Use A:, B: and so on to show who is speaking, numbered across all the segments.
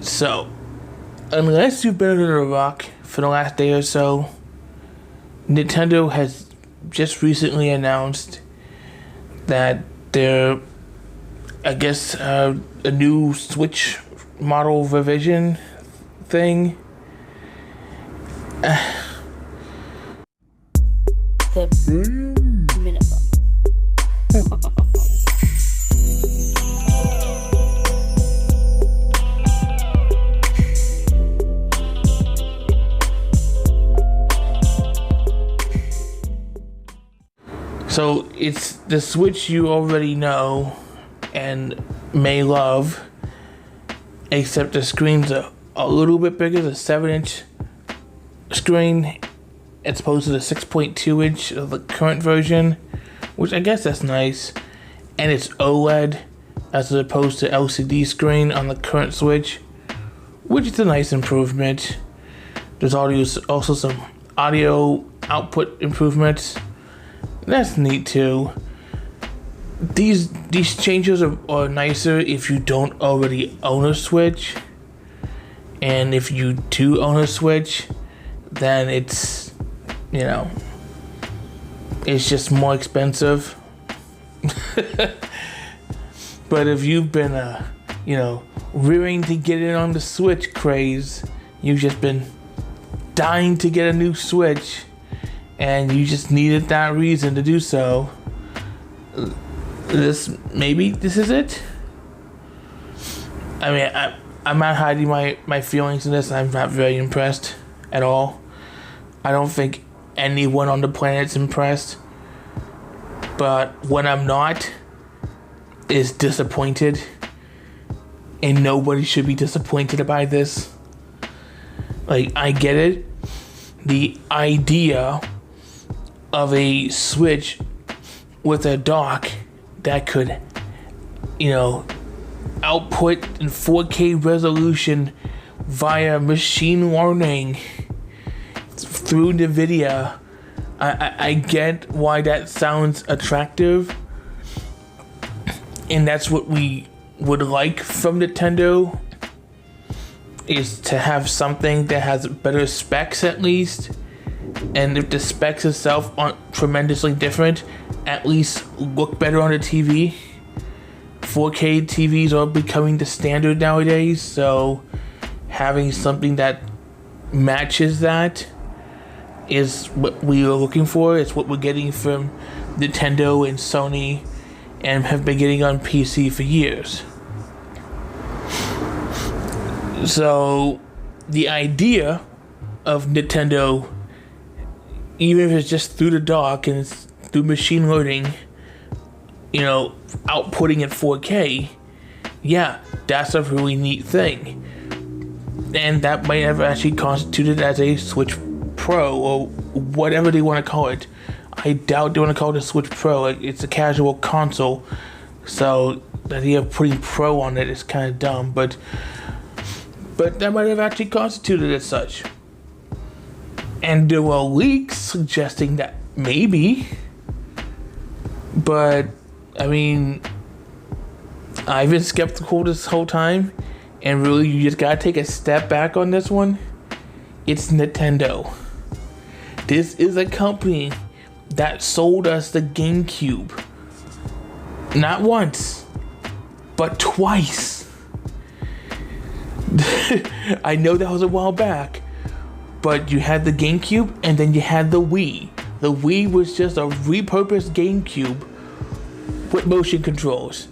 A: So, unless you've been under a rock for the last day or so, Nintendo has just recently announced that they're, I guess, a new Switch model revision thing.
B: The minute bomb.
A: So it's the Switch you already know and may love, except the screen's a little bit bigger, the 7-inch screen as opposed to the 6.2 inch of the current version, which I guess that's nice. And it's OLED as opposed to LCD screen on the current Switch, which is a nice improvement. There's also some audio output improvements. That's neat too. These changes are nicer if you don't already own a Switch. And if you do own a Switch, then it's, it's just more expensive. But if you've been, rearing to get in on the Switch craze, you've just been dying to get a new Switch, and you just needed that reason to do so, this is it. I mean, I'm not hiding my feelings in this. I'm not very impressed at all. I don't think anyone on the planet's impressed. But what I'm not is disappointed. And nobody should be disappointed by this. Like, I get it. The idea of a Switch with a dock that could, output in 4K resolution via machine learning through NVIDIA. I get why that sounds attractive, and that's what we would like from Nintendo, is to have something that has better specs at least. And if the specs itself aren't tremendously different, at least look better on the TV. 4K TVs are becoming the standard nowadays, so having something that matches that is what we are looking for. It's what we're getting from Nintendo and Sony, and have been getting on PC for years. So the idea of Nintendo, even if it's just through the dock and it's through machine learning, outputting at 4K, yeah, that's a really neat thing. And that might have actually constituted as a Switch Pro, or whatever they want to call it. I doubt they want to call it a Switch Pro. Like, it's a casual console, so the idea of putting Pro on it is kind of dumb, but that might have actually constituted as such. And there were leaks suggesting that maybe. But, I mean, I've been skeptical this whole time. And really, you just gotta take a step back on this one. It's Nintendo. This is a company that sold us the GameCube. Not once, but twice. I know that was a while back. But you had the GameCube, and then you had the Wii. The Wii was just a repurposed GameCube with motion controls.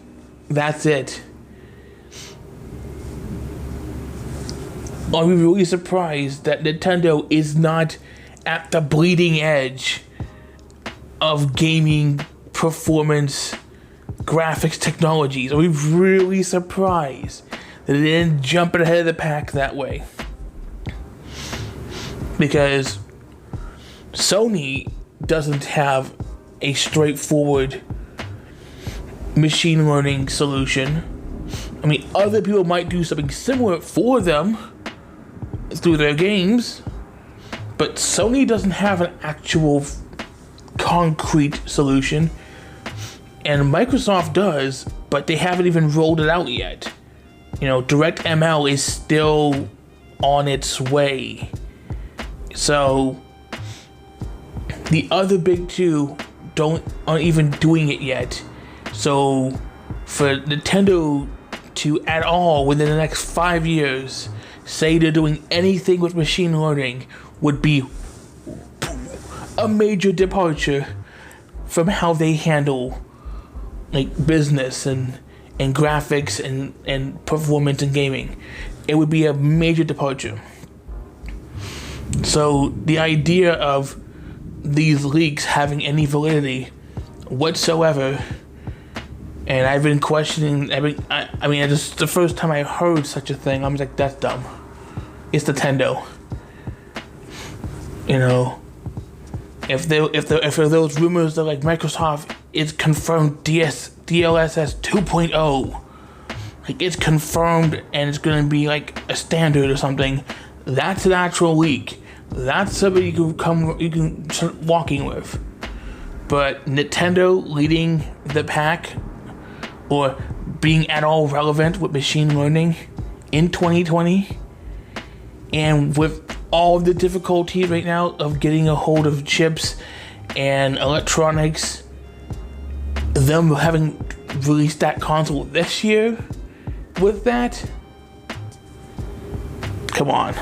A: That's it. Are we really surprised that Nintendo is not at the bleeding edge of gaming performance graphics technologies? Are we really surprised that they didn't jump ahead of the pack that way? Because Sony doesn't have a straightforward machine learning solution. I mean, other people might do something similar for them through their games, but Sony doesn't have an actual concrete solution. And Microsoft does, but they haven't even rolled it out yet. Direct ML is still on its way. So the other big two aren't even doing it yet. So for Nintendo to at all within the next 5 years say they're doing anything with machine learning would be a major departure from how they handle business and graphics and performance in gaming. It would be a major departure. So the idea of these leaks having any validity whatsoever, and I've been questioning. Just the first time I heard such a thing, I was like, "That's dumb. It's Nintendo." If there are those rumors that Microsoft is confirmed DLSS 2.0, it's confirmed and it's gonna be a standard or something, that's an actual leak. That's something you can start walking with. But Nintendo leading the pack or being at all relevant with machine learning in 2020, and with all the difficulties right now of getting a hold of chips and electronics, them having released that console this year with that, come on.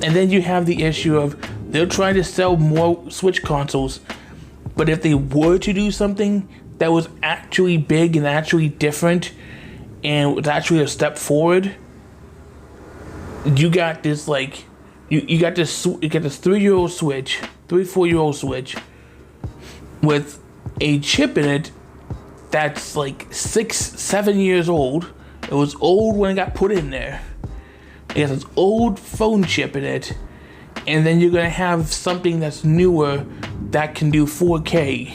A: And then you have the issue of they're trying to sell more Switch consoles, but if they were to do something that was actually big and actually different and was actually a step forward, you got this you got this 3-year-old Switch, 4-year-old Switch with a chip in it that's 6-7 years old. It was old when it got put in there. It has this old phone chip in it, and then you're gonna have something that's newer that can do 4K.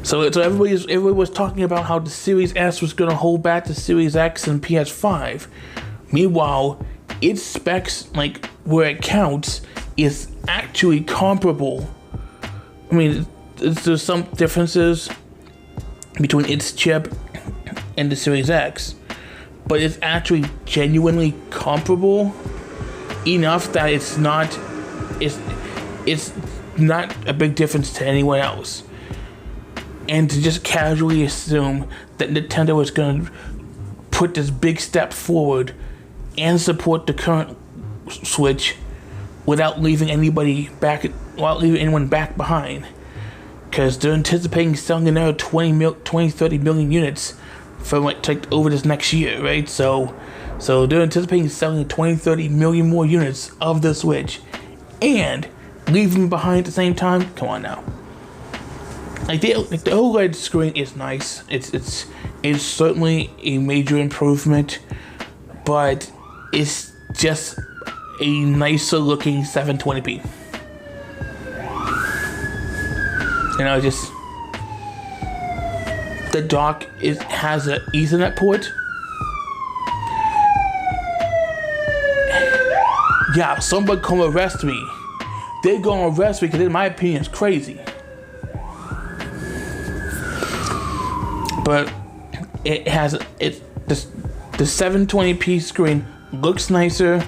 A: So everybody was talking about how the Series S was gonna hold back the Series X and PS5. Meanwhile, its specs, where it counts, is actually comparable. There's some differences between its chip and the Series X, but it's actually genuinely comparable enough that it's not a big difference to anyone else. And to just casually assume that Nintendo is going to put this big step forward and support the current Switch without leaving anyone back behind, because they're anticipating selling another 30 million units from over this next year, right? So they're anticipating selling 20-30 million more units of the Switch and leaving behind at the same time. Come on now. The OLED screen is nice. It's certainly a major improvement, but it's just a nicer looking 720p. The dock has an Ethernet port. Yeah, somebody come arrest me. They're gonna arrest me because in my opinion it's crazy. But the 720p screen looks nicer.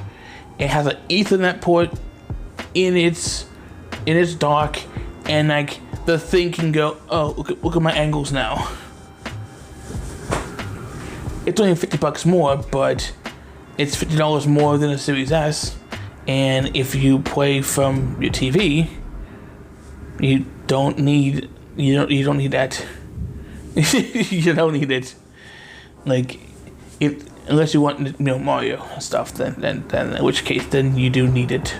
A: It has an Ethernet port in its dock, and the thing can go, oh, look at my angles now. It's only $50 more, but it's $50 more than a Series S. And if you play from your TV, you don't need that. You don't need it. Unless you want Mario and stuff, then in which case then you do need it.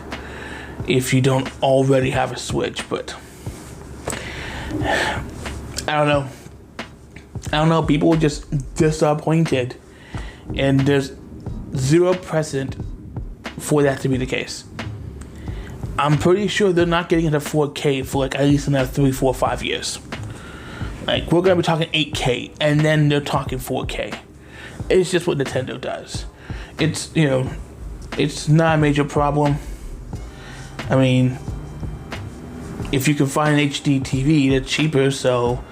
A: If you don't already have a Switch, but I don't know. People are just disappointed, and there's zero precedent for that to be the case. I'm pretty sure they're not getting into 4K for at least another 3, 4, 5 years. We're gonna be talking 8K, and then they're talking 4K. It's just what Nintendo does. It's it's not a major problem. If you can find an HD TV, they're cheaper, so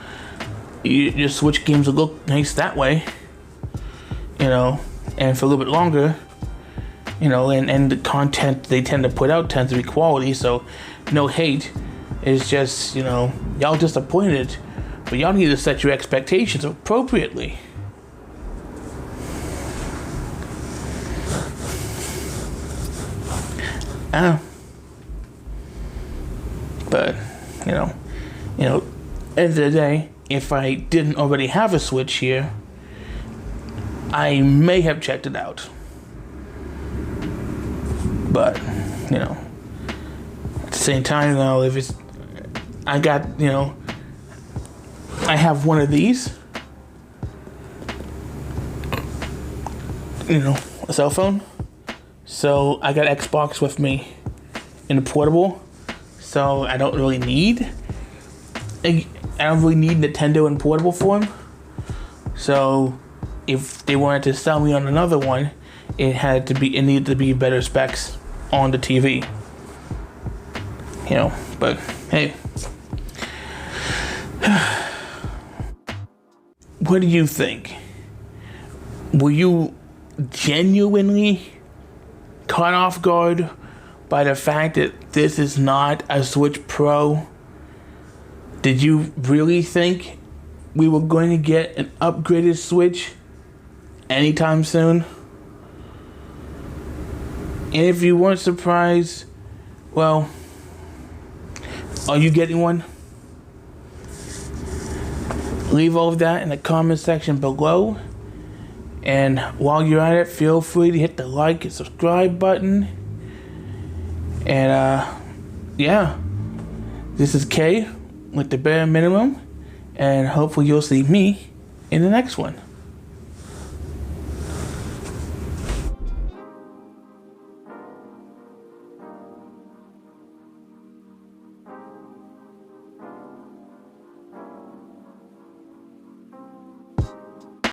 A: your Switch games will look nice that way, you know, and for a little bit longer, you know, and the content they tend to put out tends to be quality, so no hate. It's just, you know, y'all disappointed, but y'all need to set your expectations appropriately. But, you know, end of the day, if I didn't already have a Switch here, I may have checked it out. But, you know, at the same time, though, if it's, I got, you know, I have one of these, you know, a cell phone. So I got Xbox with me in the portable. So I don't really need Nintendo in portable form. So if they wanted to sell me on another one, it needed to be better specs on the TV. You know, but hey. What do you think? Were you genuinely caught off guard by the fact that this is not a Switch Pro? Did you really think we were going to get an upgraded Switch anytime soon? And if you weren't surprised, well, are you getting one? Leave all of that in the comment section below. And while you're at it, feel free to hit the like and subscribe button. And yeah, this is Kay with the bare minimum, and hopefully you'll see me in the next one.